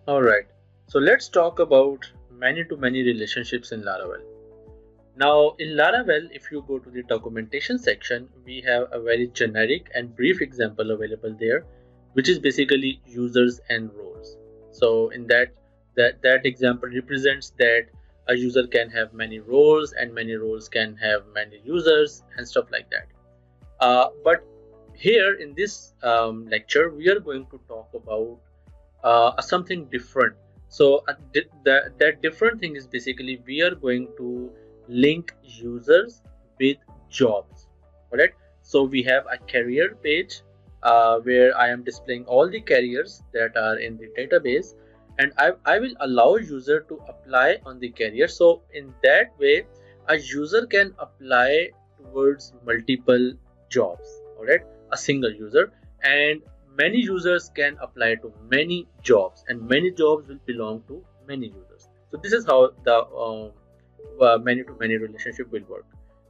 Alright, so let's talk about many-to-many relationships in Laravel. Now in Laravel, if you go to the documentation section, we have a very generic and brief example available there, which is basically users and roles. So in that example represents that a user can have many roles and many roles can have many users and stuff like that. But here in this lecture, we are going to talk about something different. So that different thing is basically we are going to link users with jobs. Alright, so we have a career page where I am displaying all the careers that are in the database, and I will allow user to apply on the career. So in that way a user can apply towards multiple jobs. Alright, a single user, and many users can apply to many jobs, and many jobs will belong to many users. So this is how the many to many relationship will work.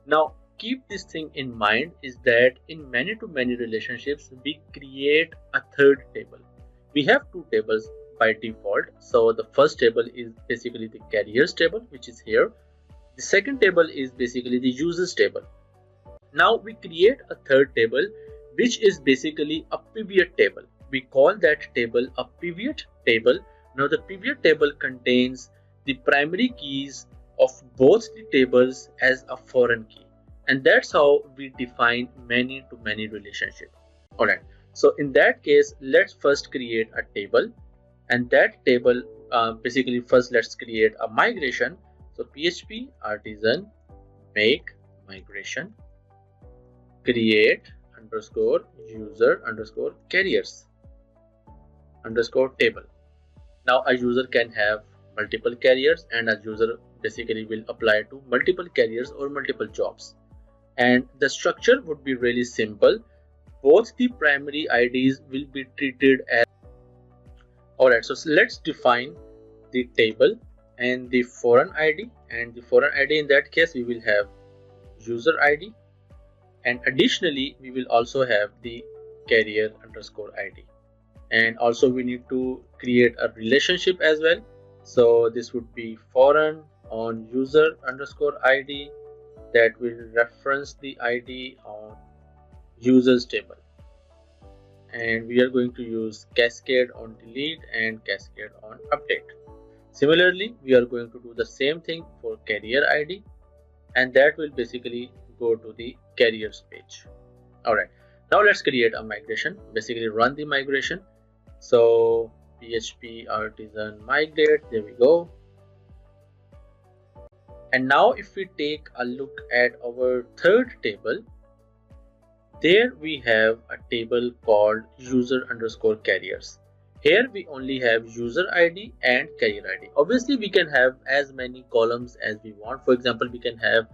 Now keep this thing in mind, is that in many to many relationships we create a third table. We have two tables by default. So the first table is basically the careers table, which is here. The second table is basically the users table. Now we create a third table, which is basically a pivot table. We call that table a pivot table. Now the pivot table contains the primary keys of both the tables as a foreign key, and that's how we define many to many relationship. Alright, so in that case, let's first create a table, and that table basically first let's create a migration. So PHP artisan make migration create underscore user underscore careers underscore table. Now a user can have multiple careers, and a user basically will apply to multiple careers or multiple jobs. And the structure would be really simple. Both the primary IDs will be treated as. Alright, so let's define the table and the foreign ID. And the foreign ID, in that case we will have user ID, and additionally we will also have the career underscore ID, and also we need to create a relationship as well. So this would be foreign on user underscore ID that will reference the ID on users table, and we are going to use cascade on delete and cascade on update. Similarly, we are going to do the same thing for career ID, and that will basically go to the careers page. Alright, now let's create a migration, basically run the migration. So PHP artisan migrate, there we go. And now if we take a look at our third table, there we have a table called user underscore careers. Here we only have user ID and career ID. Obviously we can have as many columns as we want. For example, we can have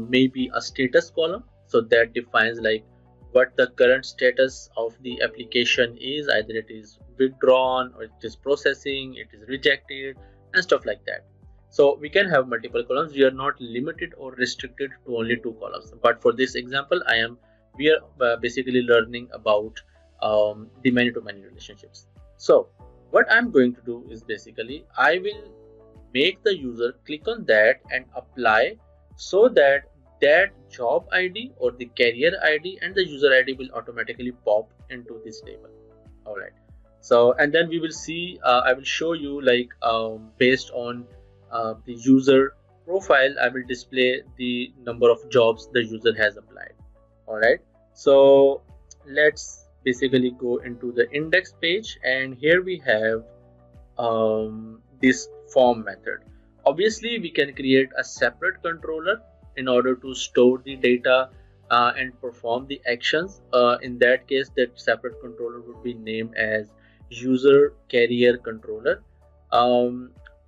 maybe a status column, so that defines like what the current status of the application is, either it is withdrawn or it is processing, it is rejected, and stuff like that. So we can have multiple columns. We are not limited or restricted to only two columns, but for this example we are basically learning about the many to many relationships. So what I'm going to do is basically I will make the user click on that and apply, so that that job ID or the career ID and the user ID will automatically pop into this table. Alright, so and then we will see, I will show you like based on the user profile, I will display the number of jobs the user has applied. Alright, so let's basically go into the index page, and here we have this form method. Obviously we can create a separate controller in order to store the data and perform the actions. In that case, that separate controller would be named as user career controller.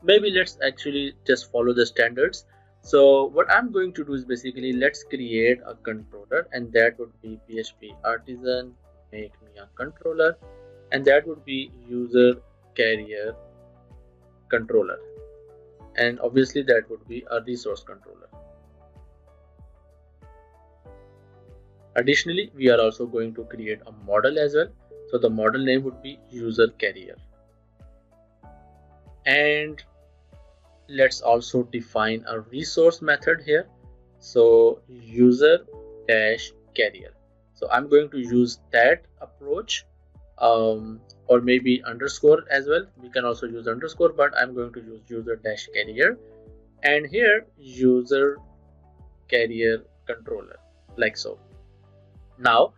Maybe let's actually just follow the standards. So what I'm going to do is basically let's create a controller, and that would be PHP artisan make me a controller, and that would be user career controller, and obviously that would be a resource controller. Additionally, we are also going to create a model as well. So the model name would be user career. And let's also define a resource method here. So user dash carrier. So I'm going to use that approach, or maybe underscore as well. We can also use underscore, but I'm going to use user dash carrier, and here user carrier controller, like so. Now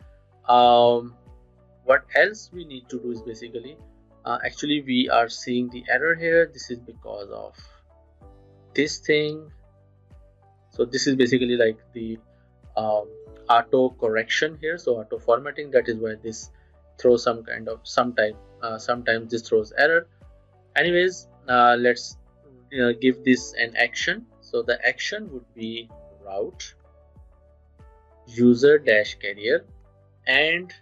what else we need to do is basically actually we are seeing the error here. This is because of this thing. So this is basically like the um, auto correction here, so auto formatting. That is why this throws some kind of sometimes this throws error. Anyways, let's give this an action. So the action would be route user dash carrier and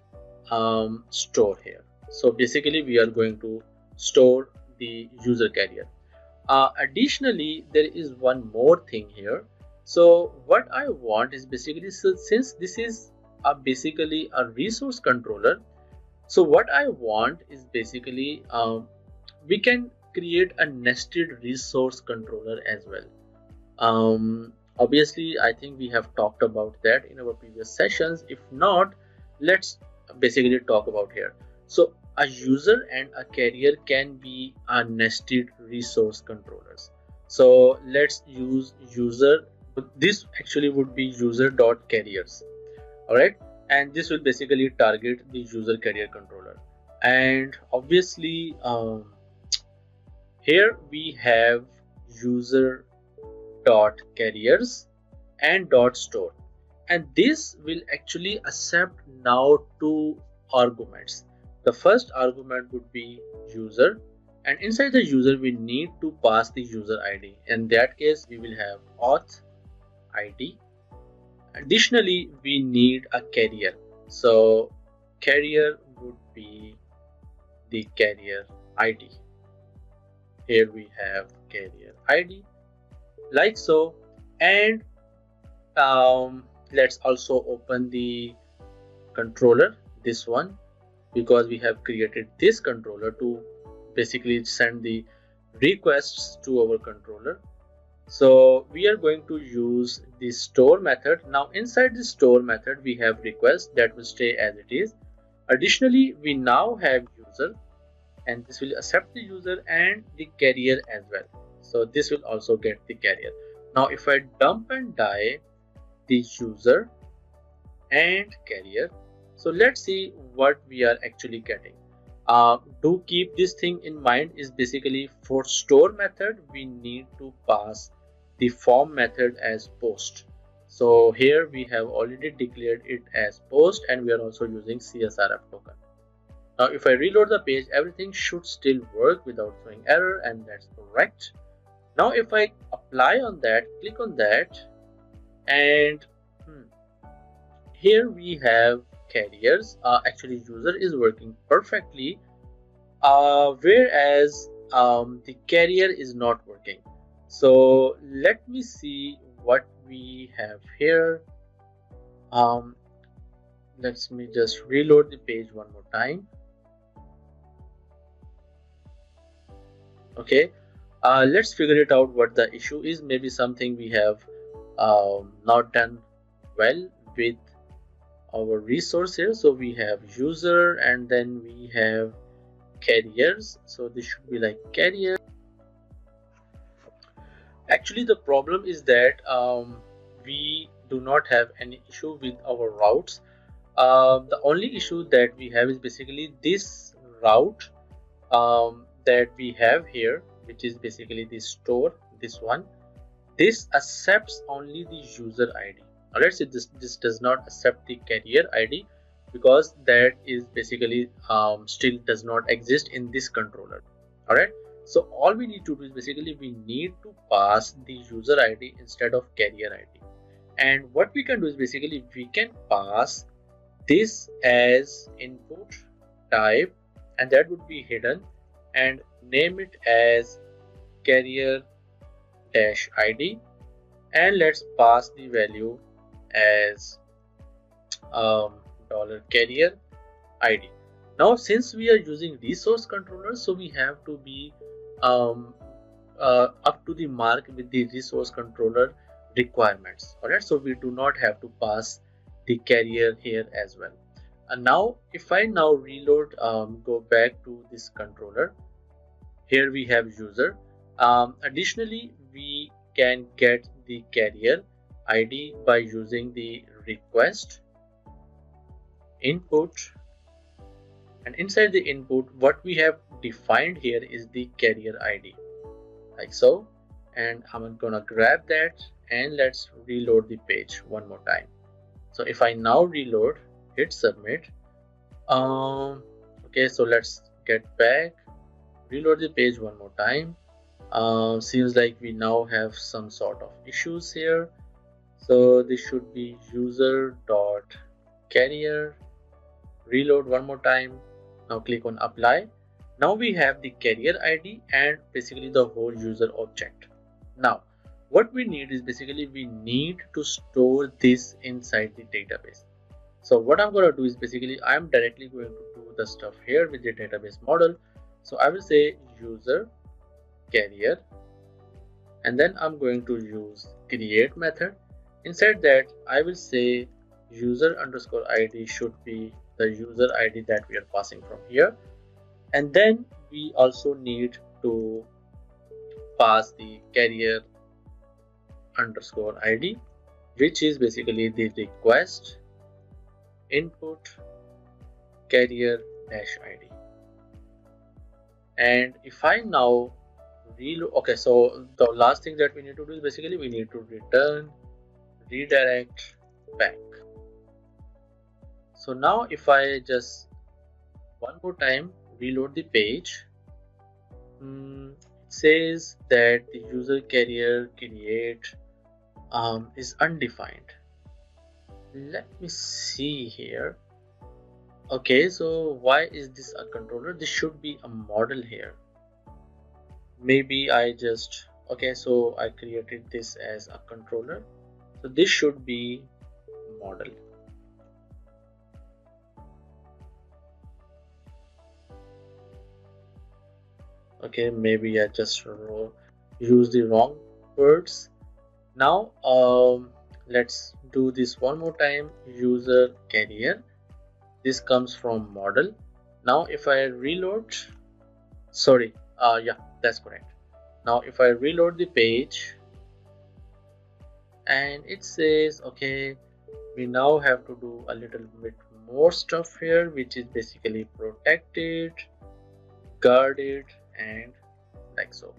store here. So basically we are going to store the user carrier. Additionally, there is one more thing here. So what I want is basically, so since this is basically a resource controller, so what I want is basically we can create a nested resource controller as well. Obviously, I think we have talked about that in our previous sessions. If not, let's basically talk about here. So a user and a carrier can be a nested resource controllers. So let's use user. This actually would be user.carriers. All right, and this will basically target the user carrier controller. And obviously, here we have user dot carriers and dot store, and this will actually accept now two arguments. The first argument would be user, and inside the user we need to pass the user ID. In that case we will have auth ID. Additionally, we need a carrier, so carrier would be the carrier ID. Here we have carrier ID, like so. And let's also open the controller, this one, because we have created this controller to basically send the requests to our controller. So we are going to use the store method. Now inside the store method we have request that will stay as it is. Additionally, we now have user, and this will accept the user and the carrier as well. So this will also get the carrier. Now if I dump and die the user and carrier, so let's see what we are actually getting. Do keep this thing in mind is basically for store method we need to pass the form method as post. So here we have already declared it as post, and we are also using CSRF token. Now if I reload the page, everything should still work without throwing error, and that's correct. Now if I apply on that, click on that, and here we have carriers. Actually user is working perfectly, whereas the carrier is not working. So let me see what we have here. Let me just reload the page one more time. Okay, let's figure it out what the issue is. Maybe something we have not done well with our resource here. So we have user and then we have carriers, so this should be like carrier. Actually the problem is that we do not have any issue with our routes. The only issue that we have is basically this route that we have here, which is basically the store, this one. This accepts only the user ID. Now let's say this does not accept the carrier ID, because that is basically still does not exist in this controller. All right, so all we need to do is basically we need to pass the user ID instead of carrier ID. And what we can do is basically we can pass this as input type, and that would be hidden, and name it as carrier dash ID, and let's pass the value as $carrier ID. Now since we are using resource controllers, so we have to be um, up to the mark with the resource controller requirements. Alright, so we do not have to pass the carrier here as well. And now if I now reload, go back to this controller, here we have user. Additionally, we can get the carrier ID by using the request input, and inside the input what we have defined here is the carrier ID, like so. And I'm gonna grab that and let's reload the page one more time. So if I now reload, hit submit. Okay, so let's get back, reload the page one more time. Seems like we now have some sort of issues here. So this should be user dot carrier. Reload one more time. Now click on apply. Now we have the carrier ID and basically the whole user object. Now what we need is basically we need to store this inside the database. So what I'm going to do is basically I'm directly going to do the stuff here with the database model. So I will say user carrier, and then I'm going to use create method. Inside that I will say user underscore ID should be the user ID that we are passing from here, and then we also need to pass the carrier underscore ID, which is basically the request input carrier dash ID. And if I now reload, okay, so the last thing that we need to do is basically we need to return redirect back. So now if I just one more time reload the page, it says that the user carrier create is undefined. Let me see here. Okay, so why is this a controller? This should be a model here. Maybe I just, okay, so I created this as a controller, so this should be model. Okay, maybe I just use the wrong words. Now let's do this one more time. User carrier, this comes from model. Now if I reload, sorry, yeah, that's correct. Now if I reload the page and it says, okay, we now have to do a little bit more stuff here, which is basically protected, guarded, and like so.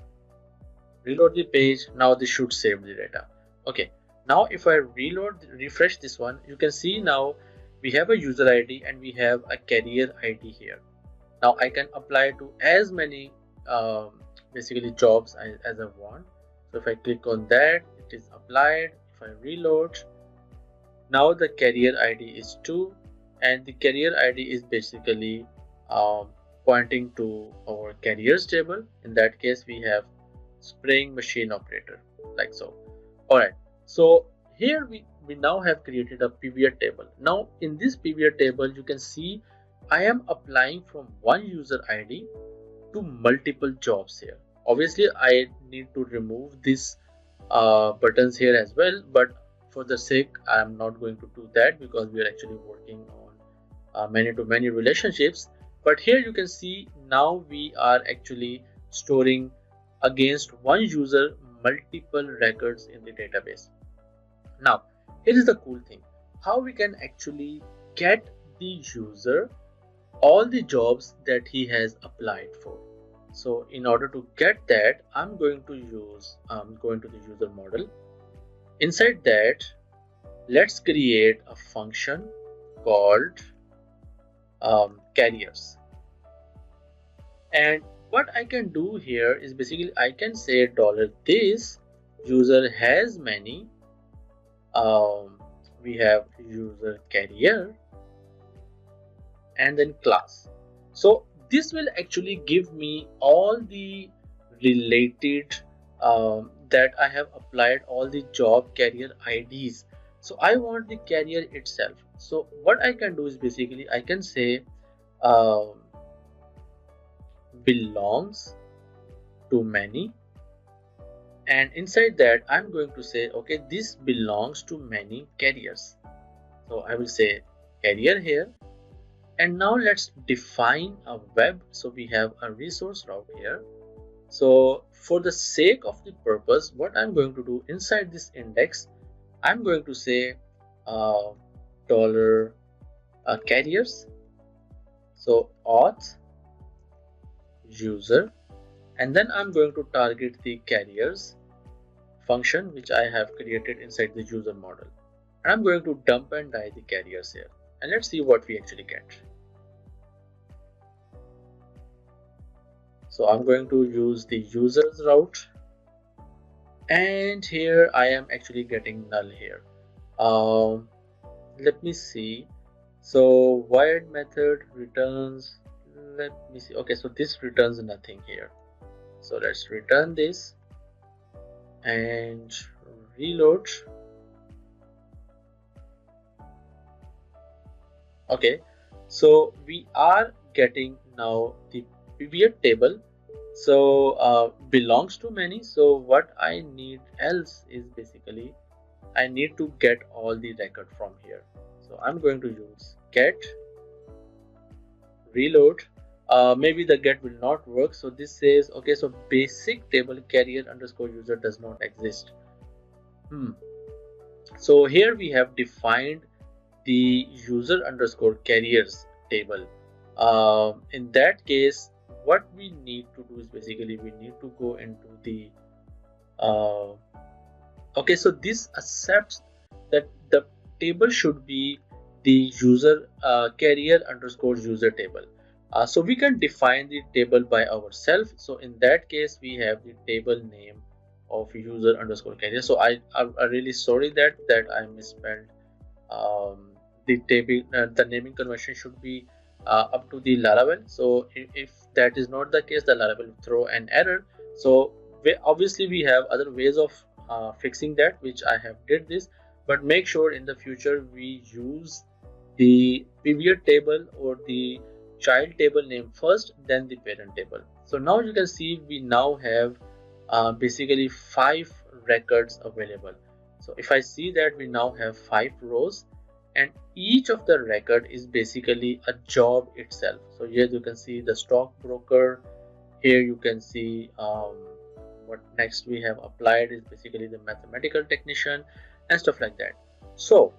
Reload the page. Now this should save the data. Okay, now if I refresh this one, you can see now we have a user ID and we have a carrier ID here. Now I can apply to as many basically jobs as I want. So if I click on that, it is applied. If I reload, now the carrier ID is 2, and the carrier ID is basically pointing to our carriers table. In that case we have spraying machine operator, like so. Alright, so here we now have created a pivot table. Now in this pivot table you can see I am applying from one user ID to multiple jobs here. Obviously I need to remove this buttons here as well, but for the sake I am not going to do that because we are actually working on many-to-many relationships. But here you can see now we are actually storing against one user multiple records in the database. Now here is the cool thing, how we can actually get the user all the jobs that he has applied for. So in order to get that, I'm going to the user model. Inside that, let's create a function called carriers. And what I can do here is basically I can say $this user has many. We have user carrier and then class. So this will actually give me all the related that I have applied, all the job carrier IDs. So I want the carrier itself. So what I can do is basically I can say belongs to many, and inside that I'm going to say, okay, this belongs to many carriers. So I will say carrier here. And now let's define a web. So we have a resource route here. So for the sake of the purpose, what I'm going to do inside this index, I'm going to say dollar carriers. So auth user, and then I'm going to target the carriers function which I have created inside the user model. And I'm going to dump and die the carriers here. And let's see what we actually get. So I'm going to use the users route, and here I am actually getting null here. Let me see. So void method returns, let me see. Okay, so this returns nothing here. So let's return this and reload. Okay, so we are getting now the pivot table. So belongs to many. So what I need else is basically I need to get all the record from here. So I'm going to use get reload. Maybe the get will not work. So this says, okay, so basic table carrier underscore user does not exist. So here we have defined the user underscore carriers table. In that case, what we need to do is basically we need to go into the okay, so this accepts that the table should be the user carrier underscore user table. So we can define the table by ourselves. So in that case, we have the table name of user underscore carrier. So I'm really sorry that I misspelled. The table, the naming convention should be up to the Laravel. So if that is not the case, the Laravel will throw an error. So obviously we have other ways of fixing that, which I have did this, but make sure in the future we use the pivot table or the child table name first, then the parent table. So now you can see we now have basically 5 records available. So if I see that we now have 5 rows, and each of the record is basically a job itself. So here you can see the stockbroker. Here you can see what next we have applied is basically the mathematical technician and stuff like that. So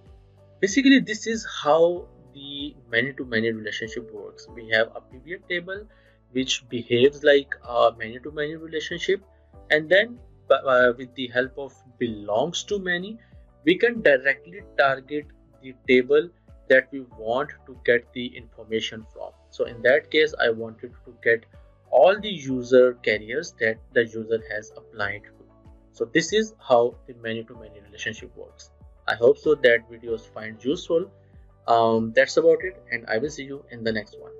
basically this is how the many-to-many relationship works. We have a pivot table which behaves like a many-to-many relationship, and then with the help of belongs to many, we can directly target the table that we want to get the information from. So in that case, I wanted to get all the user carriers that the user has applied to. So this is how the many-to-many relationship works. I hope so that videos find useful. That's about it, and I will see you in the next one.